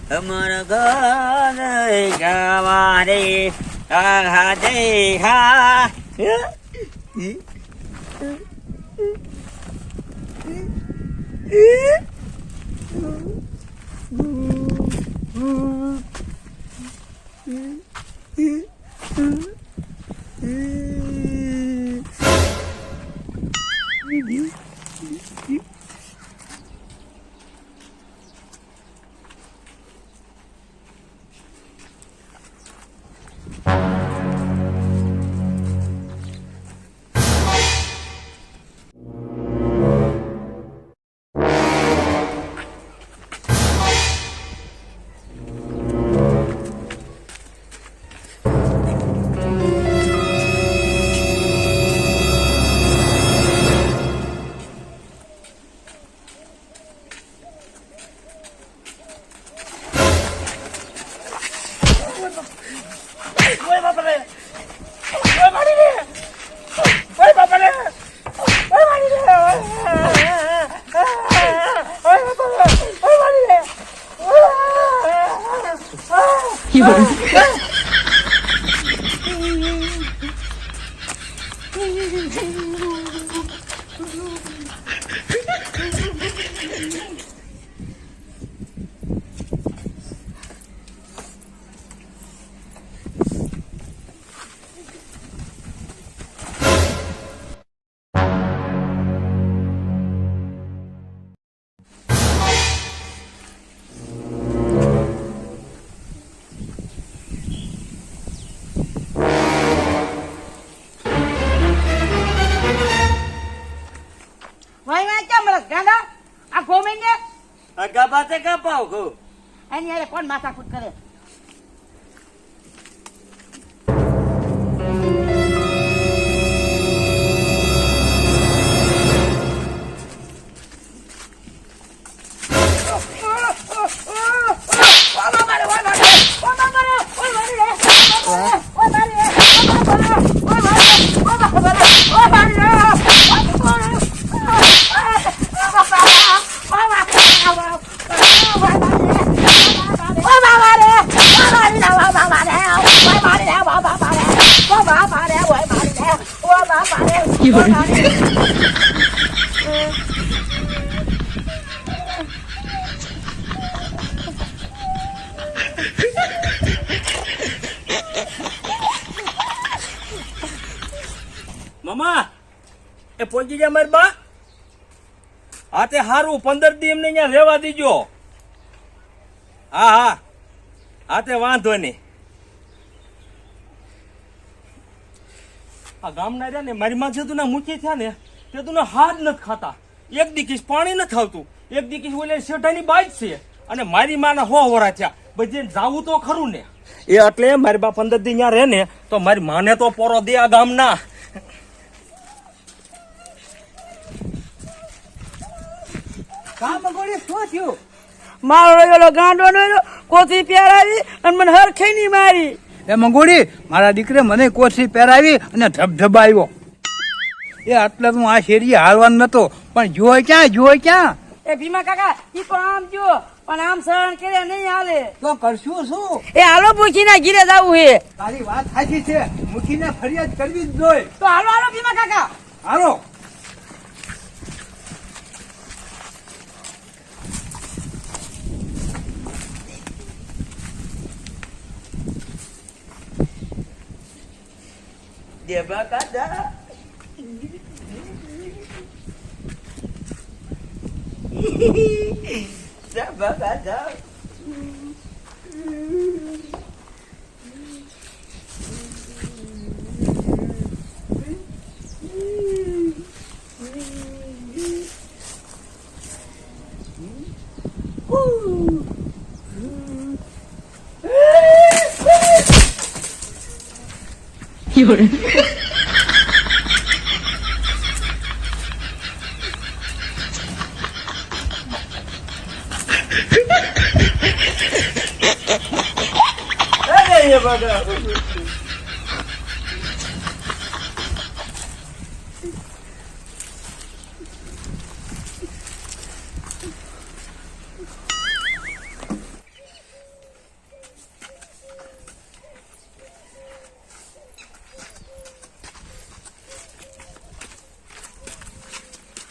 हमारा घर गवारे आहा देखा बातें कब पाओ अरे कौन माथा फूट करे मामा ए पहुंची जा मारी बा आते हारू 15 દી એમને અહીંયા રહેવા દીજો હા હા આતે વાંધો નહીં આ ગામના રહ્યા ને મારી માં છે તું ના મૂકી થયા ને તે તું હાથ નથી ખાતા એક દીકીશ પાણી નથી આવતું એક દીકીશ ઓલે શેઠાની બાજ છે અને મારી માં ના 100 વરા થયા બજે જાવું તો ખરું ને એ એટલે મારી બા 15 દી અહીંયા રહે ને તો મારી માને તો પોરો દે આ ગામના કામ ગોળી શું થયું મારો ઓલો ગાંડો નો કોથી પહેરાવી અને મને હરખઈ ની મારી એ મંગોડી મારા દીકરે મને કોથી પહેરાવી અને ધબધબાવ્યો એ આટલે તું આ શેરી હાલવાનું નતો પણ જોય ક્યાં એ ભીમા કાકા ઈ તો આમ જો પણ આમ સહન કરે નહીં હાલે તો કરશું શું એ હાલો પૂછીને ઘીરે જાવું હે તારી વાત સાચી છે મૂકીને ફરિયાદ કરવી જ જોઈએ તો હાલો હાલો ભીમા કાકા હાલો દેવા કાકા દેવા કાકા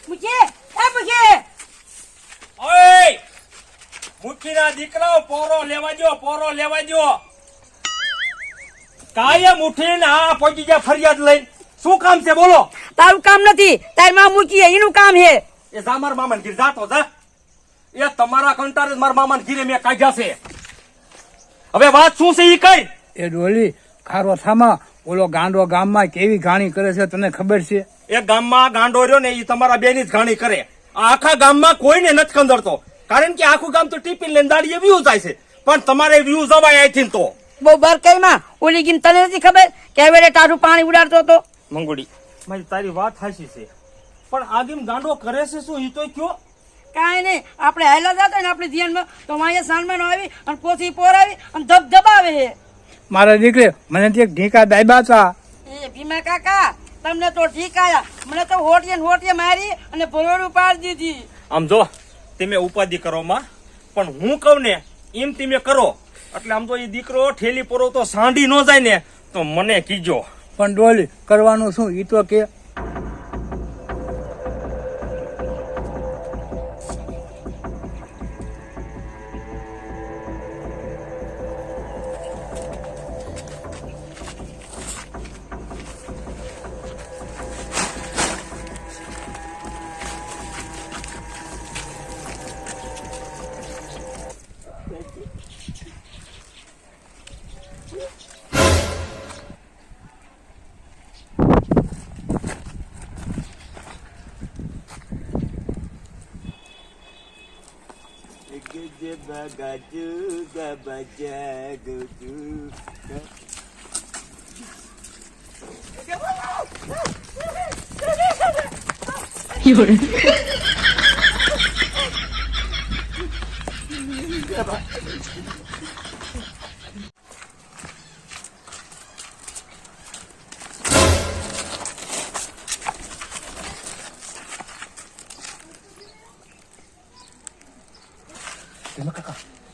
મૂકી એ મૂકી ઓય મુઠ્ઠીના દીકરાઓ પોરો લેવા દ્યો કાયમ ઉઠીને આ પહોંચી ગયા ફરિયાદ લઈને શું કામ છે બોલો તારું કામ નથી તારી માં મૂકી એનું કામ છે એ જા મારા મામાને ઘીર જાતો જા એ તમારા કંટારે જ મારા મામાને ઘીરે મેં કાઢ્યા છે હવે વાત શું છે ઈ કઈ એ ડોલી ખારો થામા ઓલો ગાંડો ગામમાં કેવી ઘાણી કરે છે તને ખબર છે? એ ગામમાં ગાંડો રહ્યો ને એ તમારા બેની જ ઘાણી કરે આ આખા ગામમાં કોઈને નથી કંદરતો કારણ કે આખું ગામ તો ટીપી લઈને દાડીએ વ્યૂ જાય છે પણ તમારે વ્યૂ જવાય અહીંથી તો બહુ બરકાઈમાં ઓલી ગીમ તને નથી ખબર કે વેળે ટાઢું પાણી ઉડાડતો હતો મંગુડી મારી તારી વાત હાચી છે પણ આગેમ ગાંડો કરે છે શું ઈ તો કયો કાંઈ નહીં આપણે હાલા જતા ને આપણે ધ્યાનમાં તો અહીંયા સાલમાનો આવી અને પોથી પોરાવી અને ધબધબાવે છે મારા દીકરે મને તે એક ઢીકા દાયબા હતા. એ ભીમા કાકા તમને તો ઠીક આયા મને તો હોટીએ ને હોટીએ મારી અને ભરોડું પાડી દીધી આમ જો તમે ઉપાધિ કરો માં પણ હું કહું ને એમ તમે કરો એટલે આમ તો એ દીકરો ઠેલી પોરો તો સાંડી ન જાય ને તો મને કીજો પણ ડોલી કરવાનું શું ઈ તો કે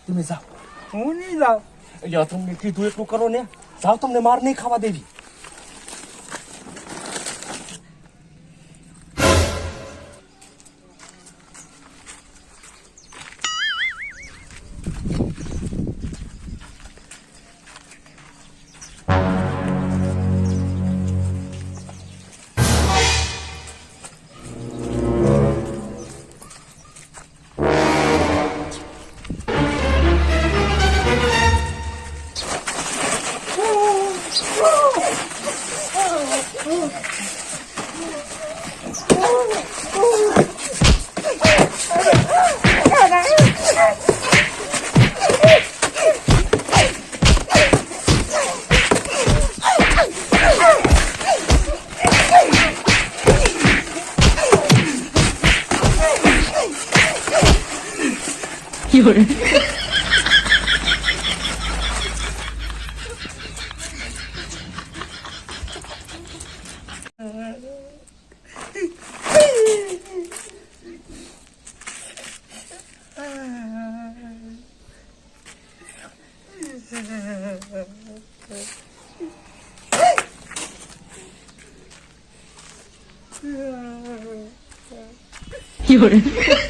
તમે જાઓ હું નહીં જાઉં. એટલે તમને કીધું એટલું કરો ને જાઓ તમને માર નહીં ખાવા દેવી有人。